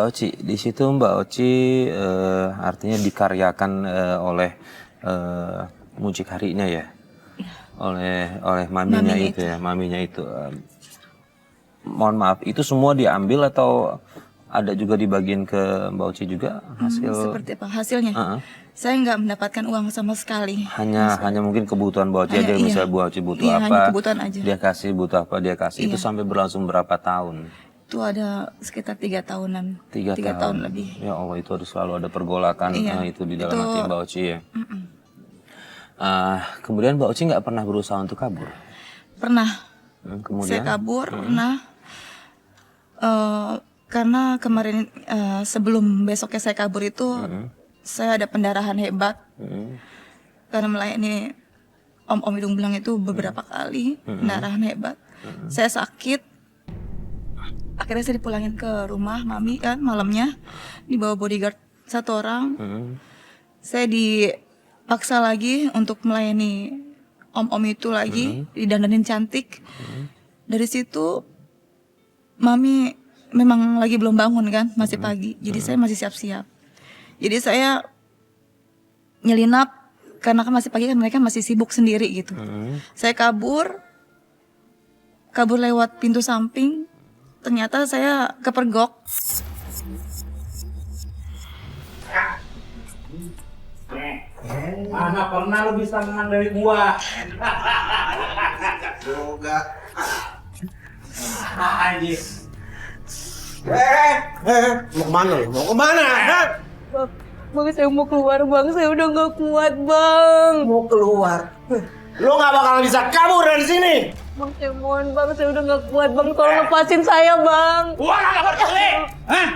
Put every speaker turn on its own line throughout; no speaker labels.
Mbak Oci, di situ Mbak Oci artinya dikaryakan oleh mucikarinya ya, oleh maminya itu ya, maminya itu. Mohon maaf, itu semua diambil atau ada juga dibagiin ke Mbak Oci juga hasil?
Seperti apa hasilnya? Saya nggak mendapatkan uang sama sekali.
Hanya mungkin kebutuhan Mbak Oci aja, misalnya Mbak Oci butuh apa,
hanya kebutuhan aja.
dia kasih, butuh apa dia kasih. Itu sampai berlangsung berapa tahun?
Itu ada sekitar 3 tahunan.
3
tahun lebih.
Ya Allah, itu harus selalu ada pergolakan itu di dalam hati Mbak Oci ya. Kemudian Mbak Oci nggak pernah berusaha untuk kabur?
Pernah.
Kemudian?
Saya kabur pernah. Karena kemarin sebelum besoknya saya kabur itu saya ada pendarahan hebat karena melayani Om Hidung Belang itu beberapa kali pendarahan hebat. Saya sakit, akhirnya saya dipulangin ke rumah mami kan malamnya, dibawa bodyguard 1 orang. Saya dipaksa lagi untuk melayani Om itu lagi, didandanin cantik. Dari situ mami memang lagi belum bangun kan, masih pagi. Jadi saya masih siap-siap. Jadi saya nyelinap karena kan masih pagi kan, mereka masih sibuk sendiri gitu. Saya kabur lewat pintu samping. Ternyata saya kepergok.
Mana pernah lu bisa menang dari gua?
Yoga.
Anjir.
Mau kemana lu? Mau kemana?
Bang, saya mau keluar bang, saya udah gak kuat bang.
Mau keluar? Lu gak bakal bisa kabur dari sini.
Bang, saya mohon bang, saya udah gak kuat bang, tolong lepasin saya bang.
Gua gak peduli. Hah?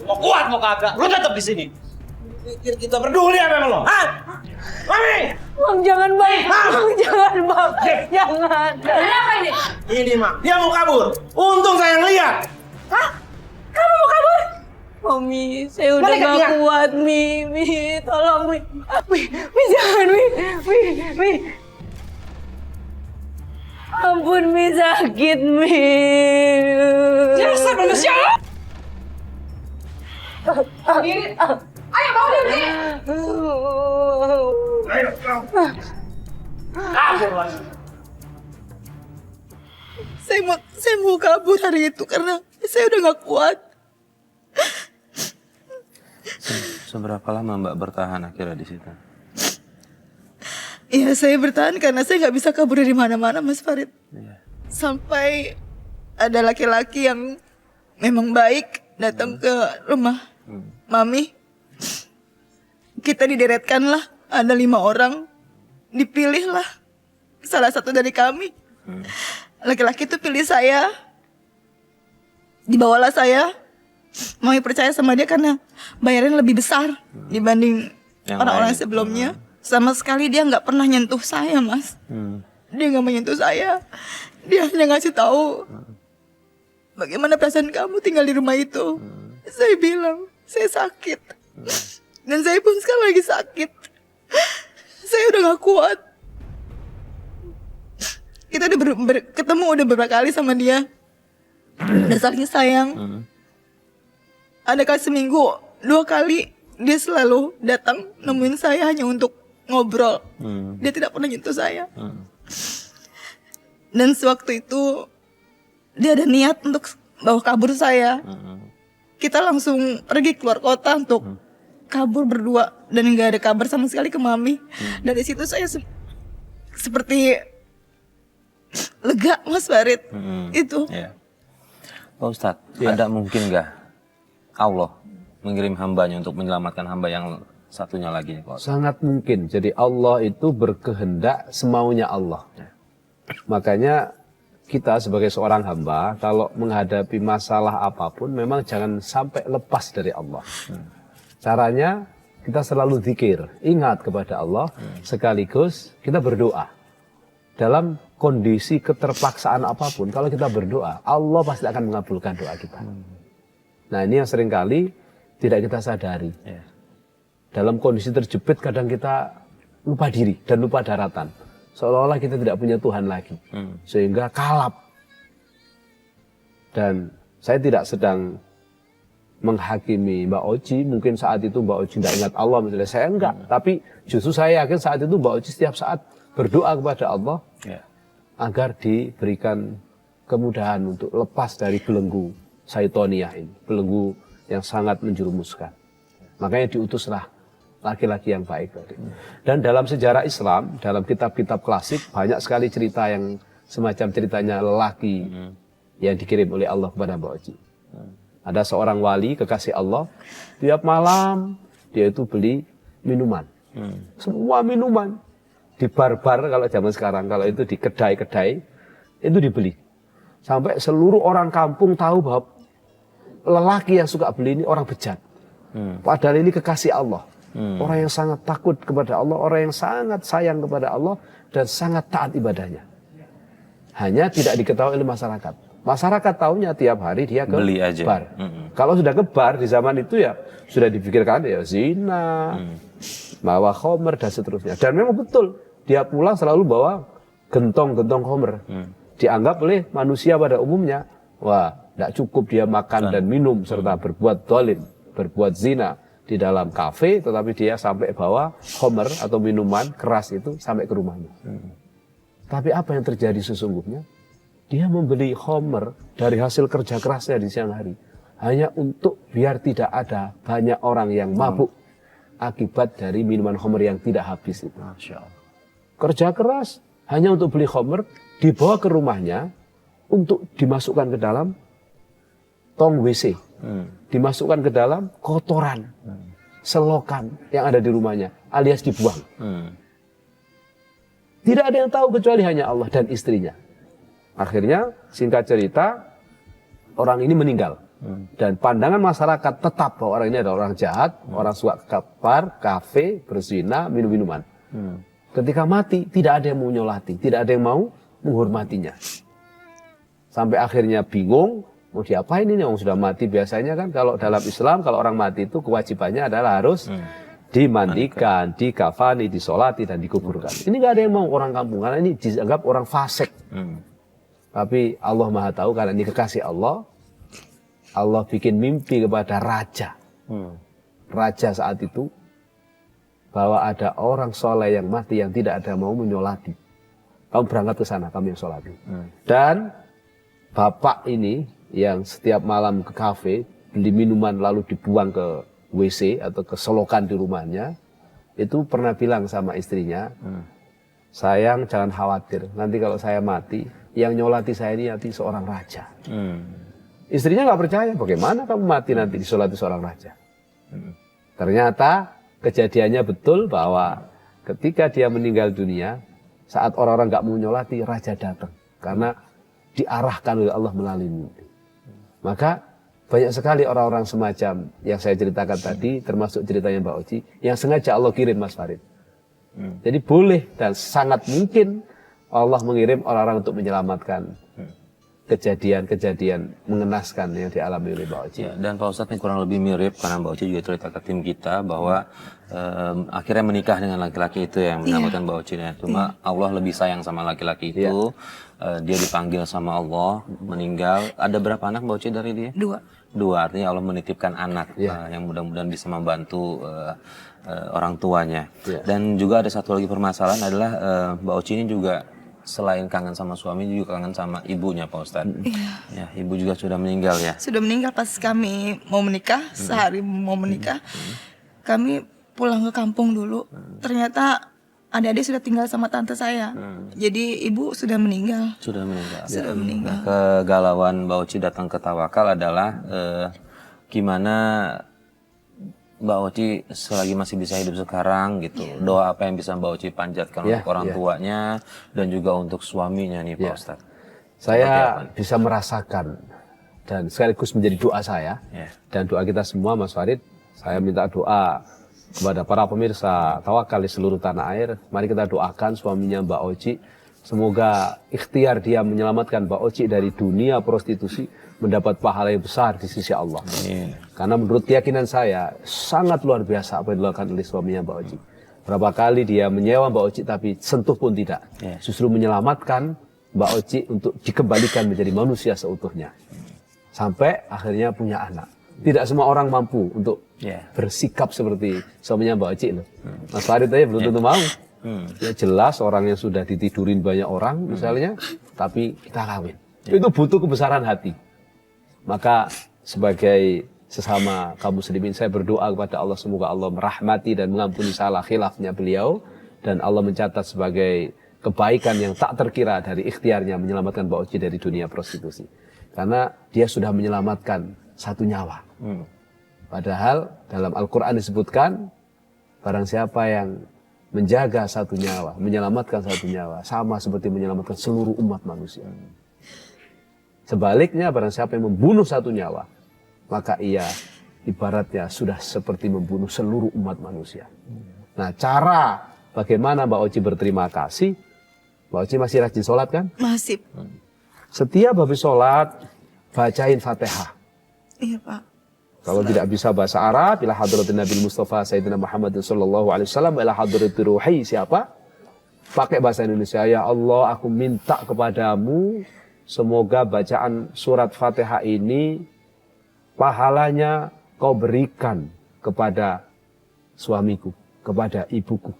Mau kuat mau kagak? Lu tetap di sini.
Pikir kita peduli apa sama lo? Hah? Mami!
Bang, jangan bang, bang, jangan bang, jangan.
Kenapa ini?
Ini mah, dia mau kabur. Untung saya ngeliat.
Hah? Kamu mau kabur? Mami, saya udah gak kuat, Mi, tolong, Mi, jangan, Mi. Ampun, Mi, sakit, Mi.
Dasar manusia! Ayo bawa dia sini. Ayo, kabur lagi.
Saya mau kabur hari itu karena saya udah gak kuat.
Seberapa lama Mbak bertahan akhirnya di situ?
Iya, saya bertahan karena saya nggak bisa kabur dari mana-mana, Mas Farid.
Iya.
Sampai ada laki-laki yang memang baik datang ke rumah Mami. Kita dideretkan lah, ada 5 orang. Dipilihlah salah satu dari kami. Laki-laki itu pilih saya. Dibawalah saya. Mami percaya sama dia karena bayarannya lebih besar dibanding orang-orang sebelumnya. Sama sekali dia nggak pernah nyentuh saya, Mas. Dia nggak menyentuh saya. Dia hanya ngasih tahu bagaimana perasaan kamu tinggal di rumah itu. Saya bilang saya sakit, dan saya pun sekarang lagi sakit. Saya udah nggak kuat. Kita udah ketemu udah beberapa kali sama dia. Udah saling sayang. Ada kali seminggu 2 kali dia selalu datang nemuin saya hanya untuk ngobrol. Dia tidak pernah nyentuh saya. Dan sewaktu itu dia ada niat untuk bawa kabur saya. Kita langsung pergi keluar kota untuk kabur berdua dan nggak ada kabar sama sekali ke Mami. Dari situ saya seperti lega, Mas Farid. Itu.
Ya. Pak Ustadz, ada mungkin nggak Allah mengirim hambanya untuk menyelamatkan hamba yang satunya lagi? Pak?
Sangat mungkin. Jadi Allah itu berkehendak semaunya Allah. Makanya kita sebagai seorang hamba, kalau menghadapi masalah apapun, memang jangan sampai lepas dari Allah. Caranya, kita selalu zikir, ingat kepada Allah, sekaligus kita berdoa. Dalam kondisi keterpaksaan apapun, kalau kita berdoa, Allah pasti akan mengabulkan doa kita. Nah, ini yang seringkali tidak kita sadari. Dalam kondisi terjepit, kadang kita lupa diri dan lupa daratan. Seolah-olah kita tidak punya Tuhan lagi. Sehingga kalap. Dan saya tidak sedang menghakimi Mbak Oci. Mungkin saat itu Mbak Oci tidak ingat Allah, misalnya saya enggak. Tapi justru saya yakin saat itu Mbak Oci setiap saat berdoa kepada Allah agar diberikan kemudahan untuk lepas dari belenggu Syaitoniyah ini, belenggu yang sangat menjerumuskan. Makanya diutuslah laki-laki yang baik tadi. Dan dalam sejarah Islam, dalam kitab-kitab klasik banyak sekali cerita yang semacam ceritanya lelaki yang dikirim oleh Allah kepada Mbak Oci. Ada seorang wali kekasih Allah, tiap malam dia itu beli minuman. Semua minuman di bar-bar kalau zaman sekarang, kalau itu di kedai-kedai itu dibeli. Sampai seluruh orang kampung tahu bahwa lelaki yang suka beli ini orang bejat. Padahal ini kekasih Allah. Orang yang sangat takut kepada Allah, orang yang sangat sayang kepada Allah dan sangat taat ibadahnya. Hanya tidak diketahui oleh masyarakat. Masyarakat tahunya tiap hari dia ke
Beli aja.
bar. Kalau sudah ke bar di zaman itu ya sudah dipikirkan ya zina, bawa khomer dan seterusnya. Dan memang betul dia pulang selalu bawa gentong-gentong khomer. Dianggap oleh manusia pada umumnya, wah, tidak cukup dia makan dan minum serta berbuat dolim, berbuat zina di dalam kafe, tetapi dia sampai bawa khomer atau minuman keras itu sampai ke rumahnya. Tapi apa yang terjadi sesungguhnya? Dia membeli khomer dari hasil kerja kerasnya di siang hari hanya untuk biar tidak ada banyak orang yang mabuk akibat dari minuman khomer yang tidak habis itu.
Masya Allah.
Kerja keras hanya untuk beli khomer, dibawa ke rumahnya untuk dimasukkan ke dalam tong WC, dimasukkan ke dalam kotoran, selokan yang ada di rumahnya, alias dibuang. Tidak ada yang tahu kecuali hanya Allah dan istrinya. Akhirnya singkat cerita orang ini meninggal. Dan pandangan masyarakat tetap bahwa orang ini adalah orang jahat, orang suka ke bar, kafe, berzina, minum-minuman. Ketika mati tidak ada yang mau nyolati, tidak ada yang mau menghormatinya. Sampai akhirnya bingung, mau diapain ini orang sudah mati. Biasanya kan kalau dalam Islam kalau orang mati itu kewajibannya adalah harus dimandikan, dikafani, disolati dan dikuburkan. Ini nggak ada yang mau orang kampung karena ini dianggap orang fasik. Tapi Allah Maha Tahu karena ini kekasih Allah. Allah bikin mimpi kepada raja. Raja saat itu bahwa ada orang soleh yang mati yang tidak ada mau menyolati. Kamu berangkat ke sana, kamu yang solati. Dan bapak ini yang setiap malam ke kafe beli minuman lalu dibuang ke WC atau ke selokan di rumahnya, itu pernah bilang sama istrinya, sayang jangan khawatir, nanti kalau saya mati, yang nyolati saya ini nanti seorang raja. Istrinya nggak percaya, bagaimana kamu mati nanti disolati seorang raja? Ternyata kejadiannya betul bahwa ketika dia meninggal dunia, saat orang-orang nggak mau nyolati, raja datang karena diarahkan oleh Allah melalui mimpi. Maka banyak sekali orang-orang semacam yang saya ceritakan tadi, termasuk ceritanya Mbak Oci, yang sengaja Allah kirim Mas Farid. Jadi boleh dan sangat mungkin Allah mengirim orang-orang untuk menyelamatkan kejadian-kejadian mengenaskan yang dialami oleh Mbak Oci.
Ya, dan Pak Ustadz ini kurang lebih mirip karena Mbak Oci juga cerita ke tim kita bahwa akhirnya menikah dengan laki-laki itu yang menyelamatkan Mbak Oci. Cuma Allah lebih sayang sama laki-laki itu. Dia dipanggil sama Allah, meninggal. Ada berapa anak Mbak Oci dari dia? 2, artinya Allah menitipkan anak yang mudah-mudahan bisa membantu orang tuanya. Dan juga ada satu lagi permasalahan adalah Mbak Oci ini juga selain kangen sama suami juga kangen sama ibunya Pak Ustadz. Ya, ibu juga sudah meninggal ya.
Sudah meninggal pas kami mau menikah, sehari mau menikah. Kami pulang ke kampung dulu. Ternyata adik-adik sudah tinggal sama tante saya. Jadi ibu sudah meninggal.
Sudah meninggal.
Sudah meninggal.
Kegalauan Mbak Oci datang ke Tawakal adalah gimana Mbak Oci selagi masih bisa hidup sekarang gitu. Doa apa yang bisa Mbak Oci panjatkan untuk orang tuanya dan juga untuk suaminya nih Pak Ustadz.
Saya bisa merasakan dan sekaligus menjadi doa saya dan doa kita semua Mas Farid. Saya minta doa kepada para pemirsa Tawakal di seluruh tanah air. Mari kita doakan suaminya Mbak Oci. Semoga ikhtiar dia menyelamatkan Mbak Oci dari dunia prostitusi mendapat pahala yang besar di sisi Allah. Karena menurut keyakinan saya sangat luar biasa apa yang dilakukan oleh suaminya Mbak Oci. Berapa kali dia menyewa Mbak Oci tapi sentuh pun tidak. Justru menyelamatkan Mbak Oci untuk dikembalikan menjadi manusia seutuhnya. Sampai akhirnya punya anak. Tidak semua orang mampu untuk
Ya.
bersikap seperti suaminya Mbak Oci loh. Mas Farid aja belum tentu mau. Ya jelas orang yang sudah ditidurin banyak orang misalnya, tapi kita kawin. Itu butuh kebesaran hati. Maka sebagai sesama kaum muslimin saya berdoa kepada Allah semoga Allah merahmati dan mengampuni salah khilafnya beliau dan Allah mencatat sebagai kebaikan yang tak terkira dari ikhtiarnya menyelamatkan Mbak Oci dari dunia prostitusi. Karena dia sudah menyelamatkan satu nyawa. Padahal dalam Al-Quran disebutkan barang siapa yang menjaga satu nyawa, menyelamatkan satu nyawa, sama seperti menyelamatkan seluruh umat manusia. Sebaliknya barang siapa yang membunuh satu nyawa, maka ia ibaratnya sudah seperti membunuh seluruh umat manusia. Nah, cara bagaimana Mbak Oci berterima kasih, Mbak Oci masih rajin sholat kan?
Masih.
Setiap habis sholat, bacain Fatihah.
Iya, Pak.
Kalau tidak bisa bahasa Arab, ila hadratin Nabi Mustafa Sayyidina Muhammad sallallahu alaihi wasallam, ila hadratir ruhi siapa? Pakai bahasa Indonesia. Ya Allah, aku minta kepadamu semoga bacaan surat Fatihah ini pahalanya kau berikan kepada suamiku, kepada ibuku.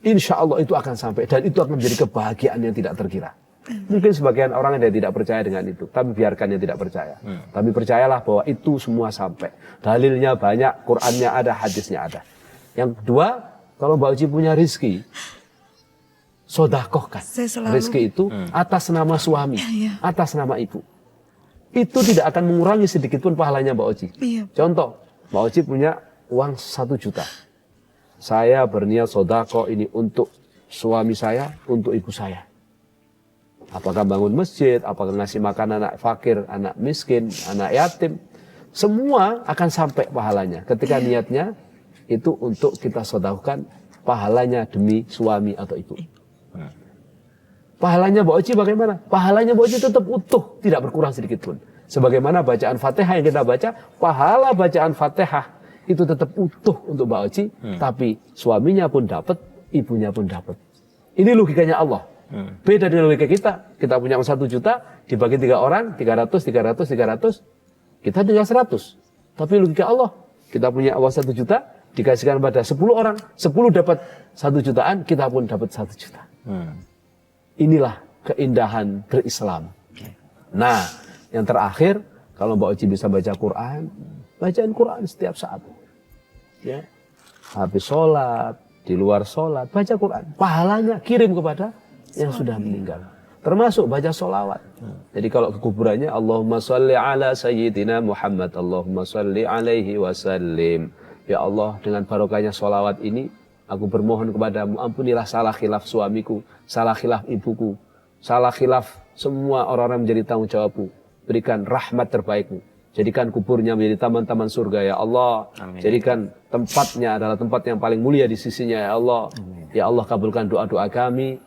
Insya Allah itu akan sampai dan itu akan menjadi kebahagiaan yang tidak terkira. Mungkin sebagian orang yang tidak percaya dengan itu, tapi biarkan yang tidak percaya. Tapi percayalah bahwa itu semua sampai. Dalilnya banyak, Qur'annya ada, hadisnya ada. Yang kedua, kalau Mbak Oci punya rizki, sodakohkan.
Saya selalu-
Rizki itu atas nama suami,
Iya.
atas nama ibu. Itu tidak akan mengurangi sedikit pun pahalanya Mbak Oci.
Iya.
Contoh, Mbak Oci punya uang 1 juta. Saya berniat sodakoh ini untuk suami saya, untuk ibu saya. Apakah bangun masjid, apakah ngasih makan anak fakir, anak miskin, anak yatim. Semua akan sampai pahalanya. Ketika niatnya itu untuk kita sedekahkan pahalanya demi suami atau ibu. Pahalanya Mbak Oci bagaimana? Pahalanya Mbak Oci tetap utuh, tidak berkurang sedikit pun. Sebagaimana bacaan Fatihah yang kita baca, pahala bacaan Fatihah itu tetap utuh untuk Mbak Oci, tapi suaminya pun dapat, ibunya pun dapat. Ini logikanya Allah. Beda dengan logika kita. Kita punya 1 juta, dibagi 3 orang, 300, 300, 300. Kita tinggal 100. Tapi logika Allah. Kita punya uang 1 juta, dikasihkan pada 10 orang. 10 dapat 1 jutaan, kita pun dapat 1 juta. Inilah keindahan berislam. Nah, yang terakhir, kalau Mbak Oci bisa baca Quran, bacain Quran setiap saat. Ya. Habis sholat, di luar sholat, baca Quran. Pahalanya kirim kepada yang sudah meninggal. Termasuk baca sholawat. Jadi kalau ke kuburannya, Allahumma sholli ala sayyidina Muhammad, Allahumma sholli alaihi wasallim. Ya Allah, dengan barokahnya sholawat ini, aku bermohon kepadamu, ampunilah salah khilaf suamiku, salah khilaf ibuku, salah khilaf semua orang-orang menjadi tanggung jawabku. Berikan rahmat terbaikmu. Jadikan kuburnya menjadi taman-taman surga, ya Allah.
Amin.
Jadikan tempatnya adalah tempat yang paling mulia di sisinya, ya Allah. Ya Allah, kabulkan doa-doa kami.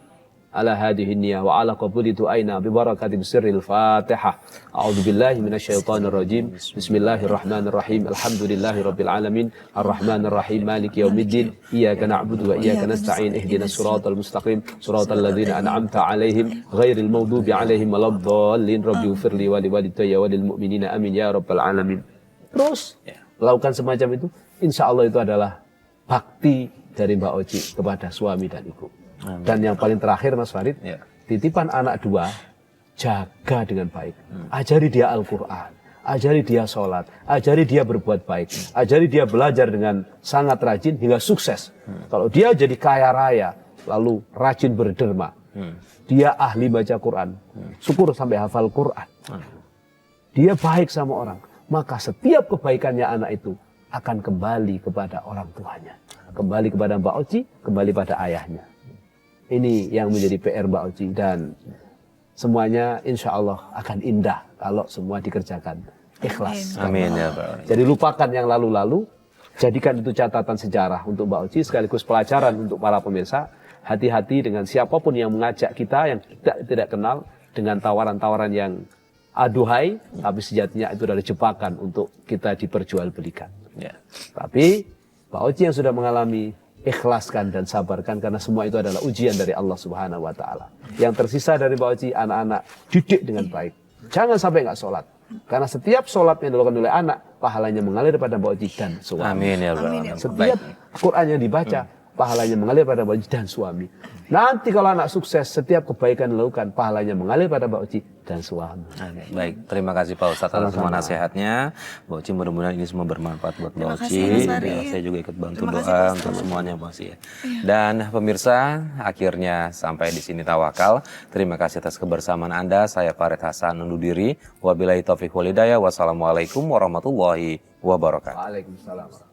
Ala hadhihi niyah wa ala qabuli du'aina bi barakati sirril Fatihah. A'udzu billahi minasyaitonir rajim. Bismillahirrahmanirrahim. Alhamdulillahi rabbil alamin. Arrahmanir rahim. Maliki yaumiddin. Iyyaka na'budu wa iyyaka nasta'in. Ihdinas siratal mustaqim. Siratal ladzina an'amta 'alaihim ghairil maghdubi 'alaihim waladdallin. Rabbi ighfirli wa liwalidayya wa lil mu'minina amin ya rabbal alamin. Terus lakukan semacam itu, insya Allah itu adalah bakti dari Mbak Oci kepada suami dan ibu. Dan yang paling terakhir Mas Farid, titipan anak 2, jaga dengan baik. Ajari dia Al-Quran, ajari dia sholat, ajari dia berbuat baik, ajari dia belajar dengan sangat rajin hingga sukses. Kalau dia jadi kaya raya, lalu rajin berderma, dia ahli baca Quran, syukur sampai hafal Quran, dia baik sama orang, maka setiap kebaikannya anak itu akan kembali kepada orang tuanya, kembali kepada Mbak Oci, kembali pada ayahnya. Ini yang menjadi PR Mbak Oci, dan semuanya insya Allah akan indah kalau semua dikerjakan ikhlas.
Amin ya Pak.
Jadi lupakan yang lalu-lalu, jadikan itu catatan sejarah untuk Mbak Oci sekaligus pelajaran untuk para pemirsa. Hati-hati dengan siapapun yang mengajak kita yang kita tidak kenal dengan tawaran-tawaran yang aduhai, tapi sejatinya itu adalah jebakan untuk kita diperjualbelikan.
Ya.
Tapi Mbak Oci yang sudah mengalami, ikhlaskan dan sabarkan karena semua itu adalah ujian dari Allah Subhanahu wa taala. Yang tersisa dari Mbak Oci, anak-anak didik dengan baik. Jangan sampai nggak sholat. Karena setiap sholat yang dilakukan oleh anak, pahalanya mengalir pada Mbak Oci dan suami.
Amin ya rabbal alamin.
Setiap Quran yang dibaca, pahalanya mengalir pada Mbak Oci dan suami. Nanti kalau anak sukses, setiap kebaikan dilakukan, pahalanya mengalir pada Mbak Oci dan suami.
Amin. Baik, terima kasih Pak Ustadz atas semua nasihatnya. Mbak Oci, mudah-mudahan ini semua bermanfaat buat Mbak
Terima
Oci.
kasih, Mas Ari.
Ya, saya juga ikut bantu
Terima kasih,
doa
Pak
untuk
Ustadz.
semuanya Mbak Oci. Dan pemirsa, akhirnya sampai di sini tawakal. Terima kasih atas kebersamaan Anda. Saya Farid Hasan undur diri. Wabillahi taufiq wal hidayah. Wassalamualaikum warahmatullahi wabarakatuh.
Waalaikumsalam.